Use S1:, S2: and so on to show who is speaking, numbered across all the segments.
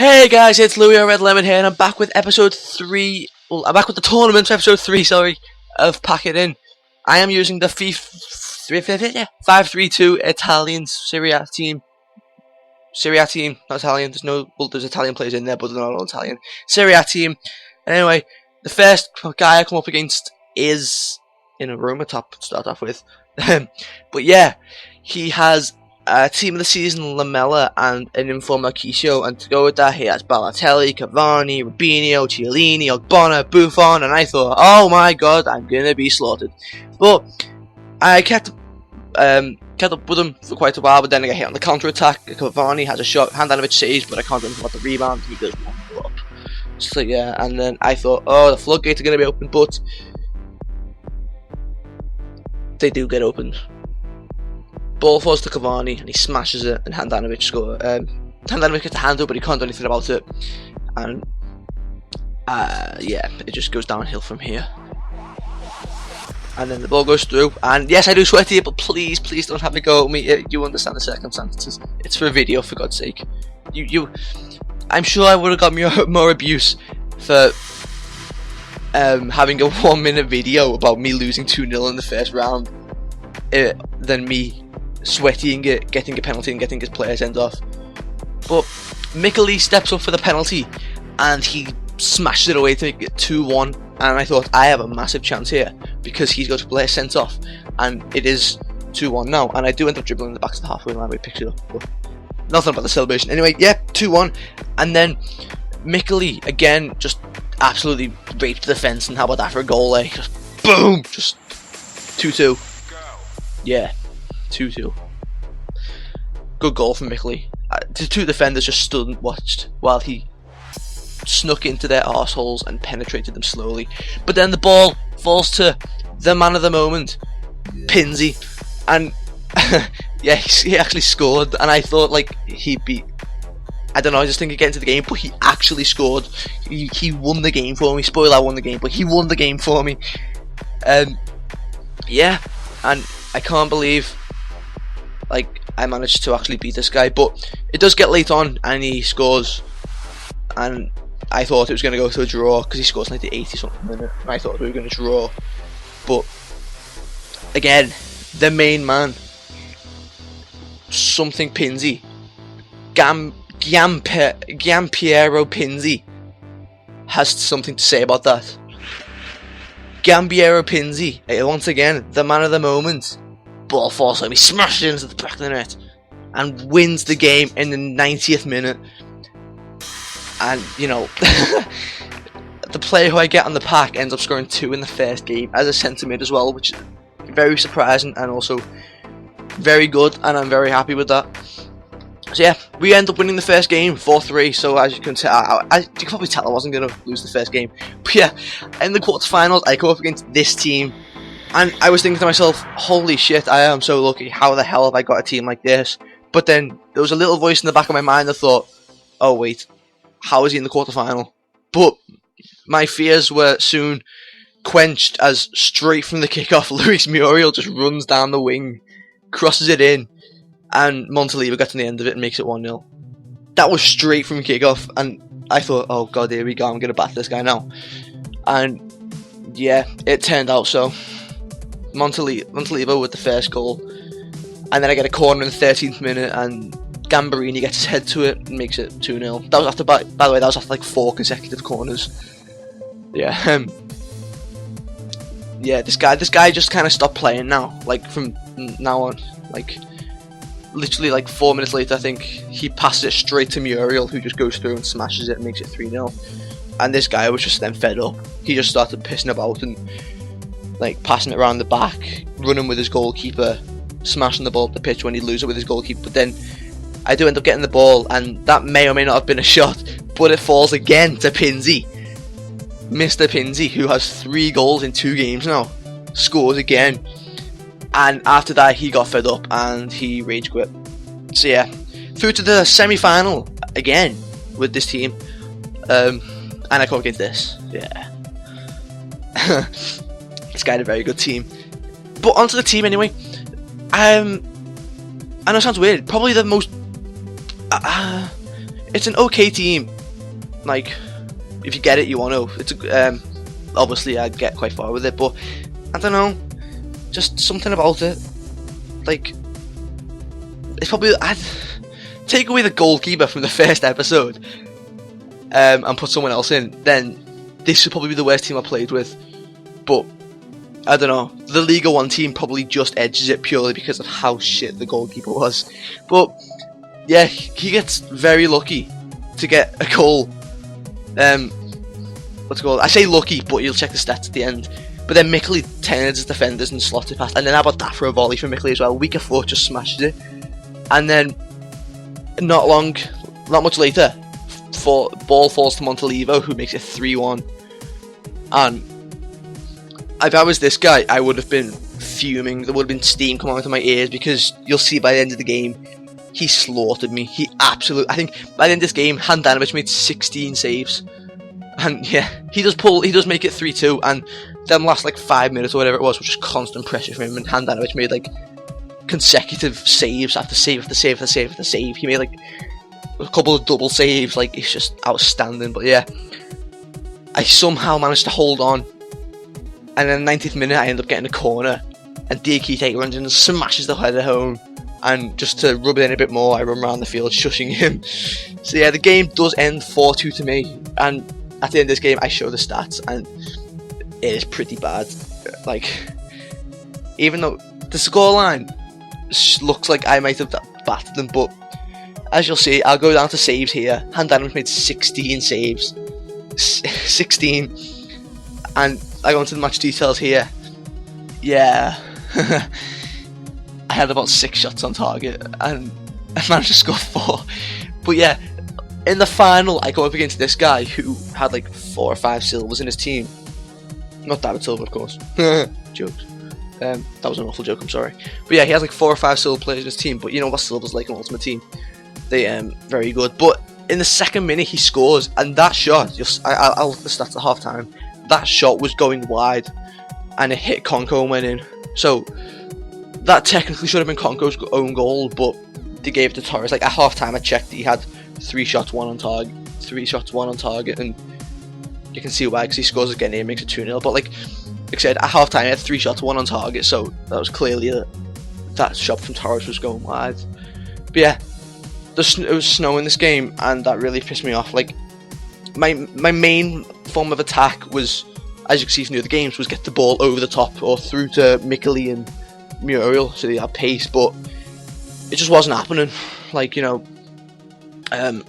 S1: Hey guys, it's Louis or Red Lemon here, and I'm back with episode 3. Well, I'm back with the tournament for episode 3, sorry, of Pack It In. I am using the FIFA 5-3-2 Italian Serie A team. Serie A team, not Italian. There's Italian players in there, but they're not all Italian. Serie A team. Anyway, the first guy I come up against is in a Roma top to start off with. But yeah, he has team of the season Lamella and an informed Marquisio, and to go with that he has Balotelli, Cavani, Rubinho, Chiellini, Ogbonna, Buffon, and I thought, oh my god, I'm gonna be slaughtered. But I kept up with him for quite a while, but then I got hit on the counter attack. Cavani has a shot, Handanovic saves, but I can't do anything about the rebound. He goes up. So yeah, and then I thought, oh, the floodgates are gonna be open, but they do get opened. Ball falls to Cavani and he smashes it, and Handanovic score. Handanovic gets the handle, but he can't do anything about it. And yeah, it just goes downhill from here. And then the ball goes through, and yes, I do sweat here, but please don't have a go at me. You understand the circumstances. It's for a video, for God's sake. I'm sure I would have got more abuse for having a 1-minute video about me losing 2-0 in the first round than me sweating it, getting a penalty and getting his player sent off. But Mikeli steps up for the penalty and he smashes it away to make it 2-1, and I thought, I have a massive chance here because he's got a player sent off, and it is 2-1 now, and I do end up dribbling the back to the halfway line. We picked it up, but nothing about the celebration. Anyway, yeah, 2-1, and then Mikeli again just absolutely raped the fence, and how about that for a goal, eh? Just boom, just 2-2. Yeah, 2-2. Good goal from Mikeli. The two defenders just stood and watched while he snuck into their arseholes and penetrated them slowly. But then the ball falls to the man of the moment, Pinsy, and yeah, he actually scored. And I thought, like, he'd be, I don't know, I just think he'd get into the game, but he actually scored. He won the game for me. Spoiler, I won the game, but he won the game for me. Yeah, and I can't believe, like, I managed to actually beat this guy. But it does get late on and he scores, and I thought it was going to go to a draw because he scores like the 80-something minute, and I thought we were going to draw. But again, the main man, something Pinsy, Giampiero Pinsy, has something to say about that. Giampiero Pinsy, once again, the man of the moment. Ball falls home, he smashes it into the back of the net and wins the game in the 90th minute. And, you know, the player who I get on the pack ends up scoring 2 in the first game as a centre mid as well, which is very surprising and also very good, and I'm very happy with that. So yeah, we end up winning the first game 4-3. So as you can tell, you can probably tell I wasn't going to lose the first game. But yeah, in the quarterfinals, I come up against this team, and I was thinking to myself, holy shit, I am so lucky. How the hell have I got a team like this? But then there was a little voice in the back of my mind that thought, oh wait, how is he in the quarterfinal? But my fears were soon quenched as straight from the kickoff, Luis Muriel just runs down the wing, crosses it in, and Montalivo gets to the end of it and makes it 1-0. That was straight from kickoff, and I thought, oh god, here we go, I'm going to bat this guy now. And yeah, it turned out so. Montalivo with the first goal, and then I get a corner in the 13th minute, and Gambarini gets his head to it and makes it 2-0. That was after, by the way, that was after like 4 consecutive corners. Yeah, yeah, this guy just kind of stopped playing now. Like from now on, like literally like 4 minutes later, I think he passes it straight to Muriel, who just goes through and smashes it and makes it 3-0. And this guy was just then fed up. He just started pissing about and like passing it around the back, running with his goalkeeper, smashing the ball up the pitch when he'd lose it with his goalkeeper. But then I do end up getting the ball, and that may or may not have been a shot, but it falls again to Pinsy. Mr. Pinsy, who has 3 goals in 2 games now, scores again. And after that, he got fed up and he rage quit. So yeah, through to the semi-final again with this team, and I come against this. Yeah, this guy had a very good team. But onto the team anyway. I know it sounds weird. Probably the most it's an okay team. Like, if you get it, you want to. It's obviously I'd get quite far with it, but I don't know, just something about it. Like, it's probably, I'd take away the goalkeeper from the first episode, and put someone else in, then this would probably be the worst team I played with. But I don't know, the Liga 1 team probably just edges it purely because of how shit the goalkeeper was. But yeah, he gets very lucky to get a goal. What's it called? I say lucky, but you'll check the stats at the end. But then Mickley turns his defenders and slots it past. And then how about that for a volley from Mickley as well? Weaker foot just smashes it. And then not much later, ball falls to Montalivo, who makes it 3-1. And if I was this guy, I would have been fuming. There would have been steam coming out of my ears, because you'll see by the end of the game, he slaughtered me. I think by the end of this game, Handanovic made 16 saves. And yeah, he does make it 3-2, and them last like 5 minutes or whatever it was just constant pressure from him, and Handanovic made like consecutive saves after save after save after save after save. He made like a couple of double saves. Like, it's just outstanding. But yeah, I somehow managed to hold on, and in the 90th minute I end up getting a corner, and Diakite runs in and smashes the header home. And just to rub it in a bit more, I run around the field shushing him. So yeah, the game does end 4-2 to me, and at the end of this game I show the stats, and it is pretty bad. Like, even though the scoreline looks like I might have battered them, but as you'll see, I'll go down to saves here. Handanovic made 16 saves. 16. And I go into the match details here. Yeah. I had about 6 shots on target, and I managed to score 4. But yeah, in the final, I go up against this guy who had like 4 or 5 silvers in his team. Not David Silver, of course. Jokes. That was an awful joke, I'm sorry. But yeah, he has like 4 or 5 silver players in his team, but you know what silver's like in Ultimate Team. They very good. But in the second minute he scores, and that shot, I'll look at the stats at half time. That shot was going wide, and it hit Conco and went in. So that technically should have been Conco's own goal, but they gave it to Torres. Like, at half time I checked, he had 3 shots, 1 on target. 3 shots, 1 on target, and you can see why, because he scores again and makes it 2-0. But like I said, at half time he had 3 shots, 1 on target, so that was clearly that shot from Torres was going wide. But yeah, it was snow in this game, and that really pissed me off. Like, my main form of attack was, as you can see from the other games, was get the ball over the top or through to Mickley and Muriel, so they had pace, but it just wasn't happening. Like, you know, the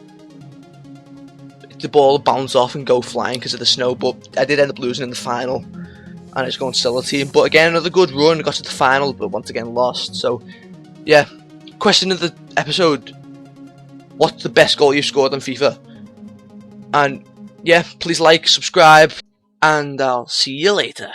S1: ball would bounce off and go flying because of the snow, but I did end up losing in the final, and I just go and sell the team. But again, another good run, got to the final, but once again lost. So yeah, question of the episode: what's the best goal you've scored on FIFA? And yeah, please like, subscribe, and I'll see you later.